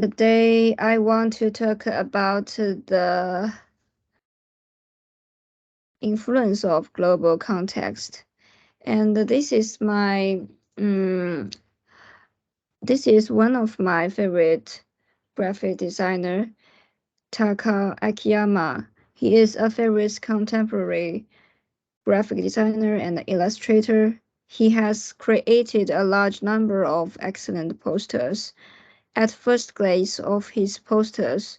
Today, I want to talk about the influence of global context. And this is one of my favorite graphic designer, Taka Akiyama. He is a famous contemporary graphic designer and illustrator. He has created a large number of excellent posters. At first glance of his posters,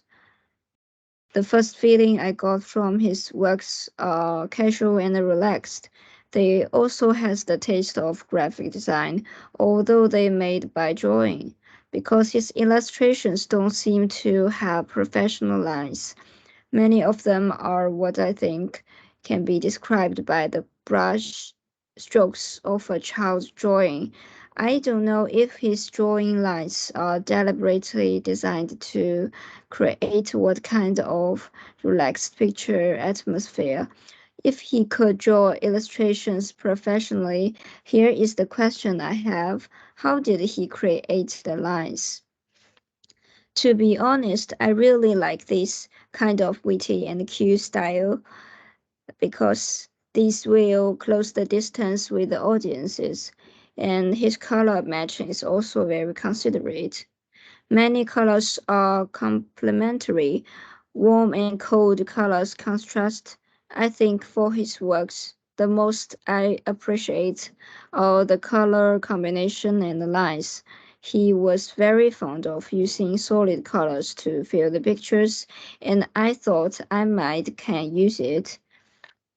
the first feeling I got from his works are casual and relaxed. They also has the taste of graphic design, although they made by drawing, because his illustrations don't seem to have professional lines. Many of them are what I think can be described by the brush strokes of a child's drawing. I don't know if his drawing lines are deliberately designed to create what kind of relaxed picture atmosphere. If he could draw illustrations professionally, here is the question I have. How did he create the lines? To be honest, I really like this kind of witty and cute style because this will close the distance with the audiences, and his color matching is also very considerate. Many colors are complementary. Warm and cold colors contrast. I think for his works, the most I appreciate are the color combination and the lines. He was very fond of using solid colors to fill the pictures, and I thought I might can use it.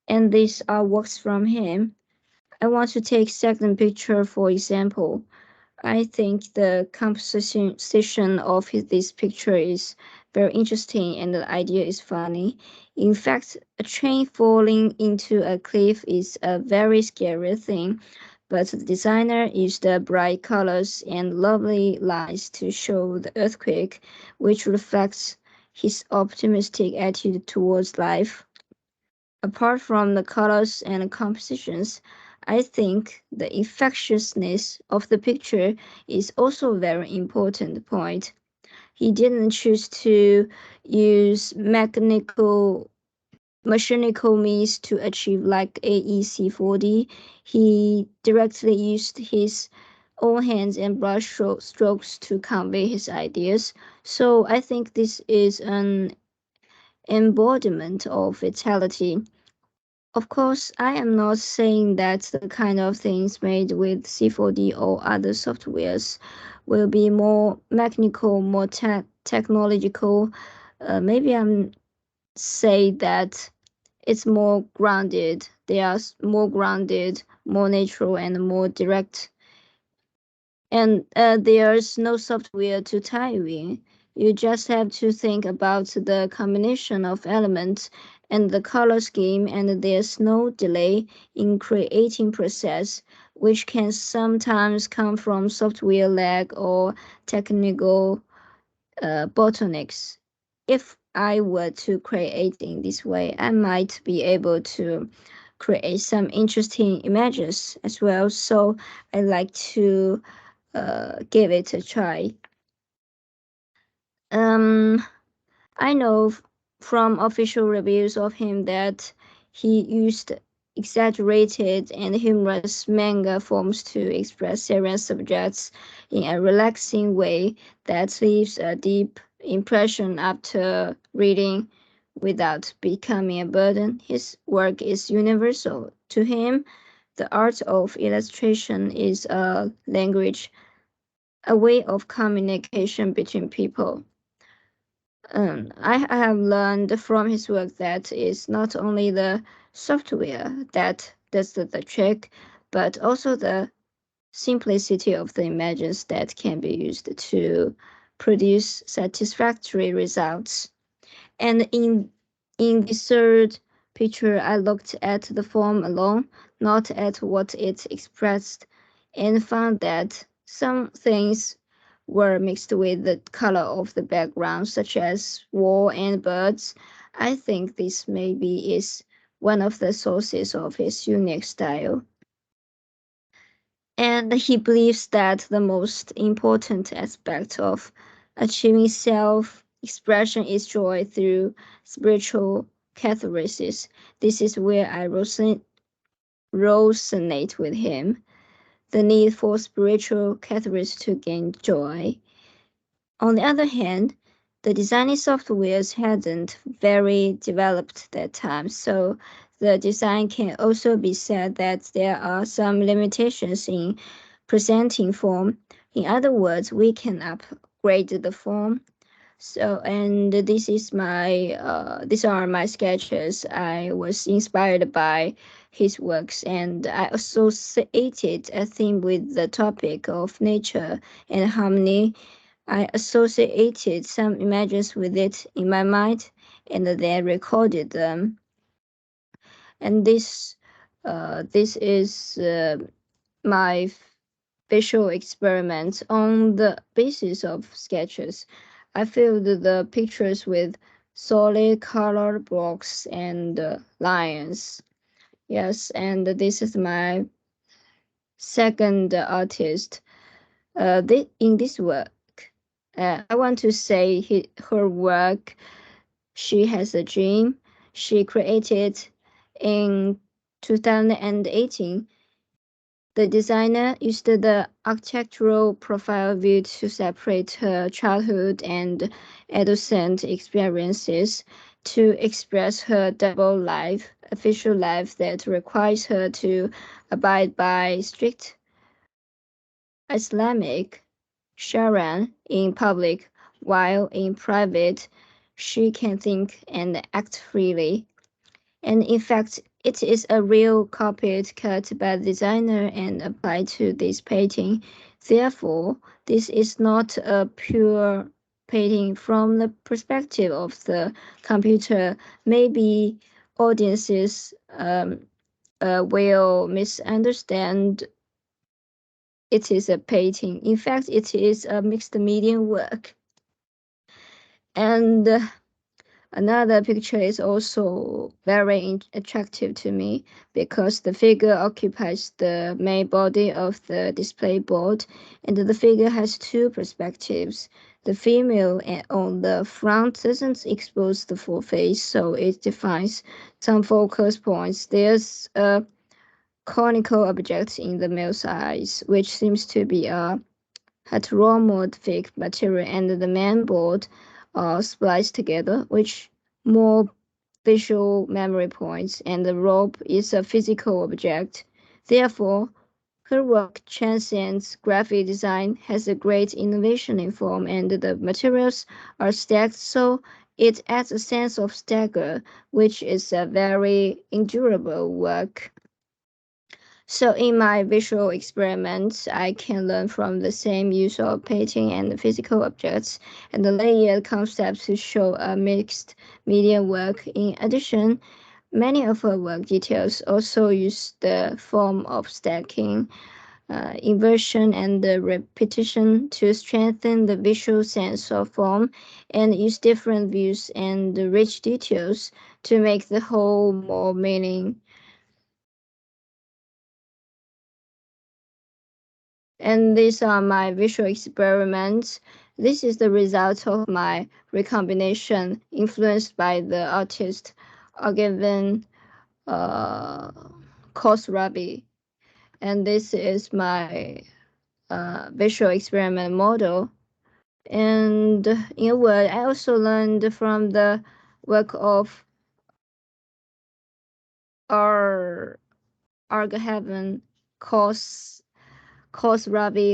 And these are works from him. I want to take second picture for example. I think the composition of this picture is very interesting and the idea is funny. In fact, a train falling into a cliff is a very scary thing, but the designer used the bright colors and lovely lines to show the earthquake, which reflects his optimistic attitude towards life. Apart from the colors and compositions, I think the infectiousness of the picture is also a very important point. He didn't choose to use mechanical means to achieve like AEC40. He directly used his own hands and brush strokes to convey his ideas. So I think this is an embodiment of vitality. Of course, I am not saying that the kind of things made with C4D or other softwares will be more mechanical, more technological. Maybe I'm say that it's more grounded. They are more grounded, more natural, and more direct. And there's no software to tie you in. You just have to think about the combination of elements and the color scheme, and there's no delay in creating process, which can sometimes come from software lag or technical bottlenecks. If I were to create in this way, I might be able to create some interesting images as well. So I like to give it a try. Um, I know from official reviews of him that he used exaggerated and humorous manga forms to express serious subjects in a relaxing way that leaves a deep impression after reading without becoming a burden. His work is universal. To him, the art of illustration is a language, a way of communication between people. I have learned from his work that it's not only the software that does the trick, but also the simplicity of the images that can be used to produce satisfactory results. And in the third picture, I looked at the form alone, not at what it expressed, and found that some things were mixed with the color of the background, such as wall and birds. I think this maybe is one of the sources of his unique style. And he believes that the most important aspect of Achieving self-expression is joy through spiritual catharsis. This is where I resonate with him. The need for spiritual catharsis to gain joy. On the other hand, the designing softwares hadn't very developed that time, so the design can also be said that there are some limitations in presenting form. In other words, we can upgrade the form. So, and these are my sketches. I was inspired by his works, and I associated a theme with the topic of nature and harmony. I associated some images with it in my mind, and then recorded them. And this is my visual experiment on the basis of sketches. I filled the pictures with solid colored blocks and lines. Yes, and this is my second artist. In this work, I want to say her work. She has a dream. She created in 2018. The designer used the architectural profile view to separate her childhood and adolescent experiences to express her double life, official life that requires her to abide by strict Islamic Sharia in public, while in private she can think and act freely. And in fact, it is a real copy cut by the designer and applied to this painting. Therefore, this is not a pure painting from the perspective of the computer. Maybe audiences will misunderstand it is a painting. In fact, it is a mixed medium work. And another picture is also very attractive to me because the figure occupies the main body of the display board, and the figure has two perspectives. The female on the front doesn't expose the full face, so it defines some focus points. There's a conical object in the male's eyes, which seems to be a heteromorphic material, and the main board are spliced together, which more visual memory points, and the rope is a physical object. Therefore, her work transcends graphic design, has a great innovation in form, and the materials are stacked so it adds a sense of stagger, which is a very endurable work. So in my visual experiments, I can learn from the same use of painting and physical objects and the layered concepts to show a mixed media work. In addition, many of her work details also use the form of stacking, inversion, and the repetition to strengthen the visual sense of form and use different views and rich details to make the whole more meaning. And these are my visual experiments. This is the result of my recombination influenced by the artist Argevin Khosravi. And this is my visual experiment model. And in a word, I also learned from the work of Argevin Khosravi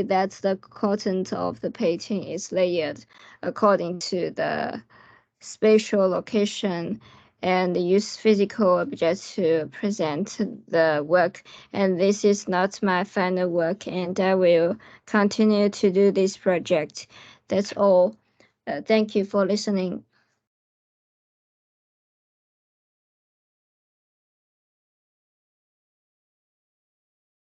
that the content of the painting is layered according to the spatial location and use physical objects to present the work. And this is not my final work, and I will continue to do this project. That's all. Thank you for listening.